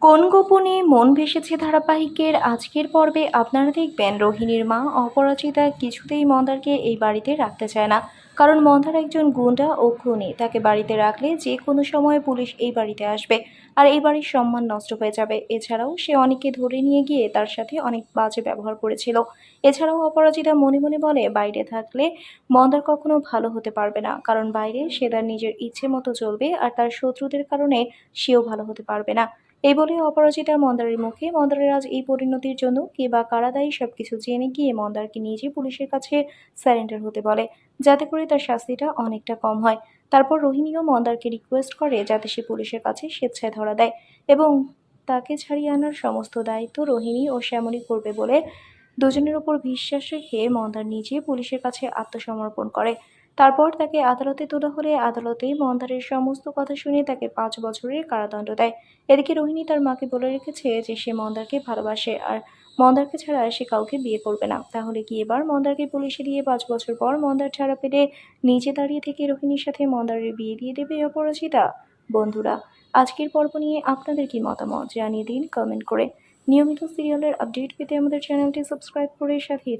কোন গোপনে মন ভেসেছে ধারাবাহিকের আজকের পর্বে আপনারা দেখবেন রোহিণীর মা অপরাজিতা কিছুতেই মন্দারকে এই বাড়িতে রাখতে চায় না। কারণ মন্দার একজন গুন্ডা ও খুনি, তাকে বাড়িতে রাখলে যে কোনো সময় পুলিশ এই বাড়িতে আসবে আর এই বাড়ির সম্মান নষ্ট হয়ে যাবে। এছাড়াও সে অনেককে ধরে নিয়ে গিয়ে তার সাথে অনেক বাজে ব্যবহার করেছিল। এছাড়াও অপরাজিতা মনে মনে বলে বাইরে থাকলে মন্দার কখনো ভালো হতে পারবে না, কারণ বাইরে সে তার নিজের ইচ্ছে মতো চলবে আর তার শত্রুদের কারণে সেও ভালো হতে পারবে না। এই বলে অপরাজিতা মন্দারের মুখে মন্দারের আজ এই পরিণতির জন্য কে বা কারা দায়ী সবকিছু জেনে গিয়ে মন্দারকে নিজে পুলিশের কাছে সারেন্ডার হতে বলে, যাতে করে তার শাস্তিটা অনেকটা কম হয়। তারপর রোহিণীও মন্দারকে রিকোয়েস্ট করে যাতে সে পুলিশের কাছে স্বেচ্ছায় ধরা দেয় এবং তাকে ছাড়িয়ে আনার সমস্ত দায়িত্ব রোহিণী ও শ্যামলী করবে বলে দুজনের উপর বিশ্বাস রেখে মন্দার নিজে পুলিশের কাছে আত্মসমর্পণ করে। তারপর তাকে আদালতে তোলা হলে আদালতে মন্দারের সমস্ত কথা শুনে তাকে 5 বছরের কারাদণ্ড দেয়। এদিকে রোহিণী তার মাকে বলে রেখেছে যে সে মন্দারকে ভালোবাসে আর মন্দারকে ছাড়া সে কাউকে বিয়ে করবে না। তাহলে কি এবার মন্দারকে পুলিশে দিয়ে 5 বছর পর মন্দার ছাড়া পেলে নিজে দাঁড়িয়ে থেকে রোহিণীর সাথে মন্দারের বিয়ে দিয়ে দেবে অপরাজিতা? বন্ধুরা, আজকের পর্ব নিয়ে আপনাদের কি মতামত জানিয়ে দিন কমেন্ট করে। নিয়মিত সিরিয়ালের আপডেট পেতে আমাদের চ্যানেলটি সাবস্ক্রাইব করে সাথেই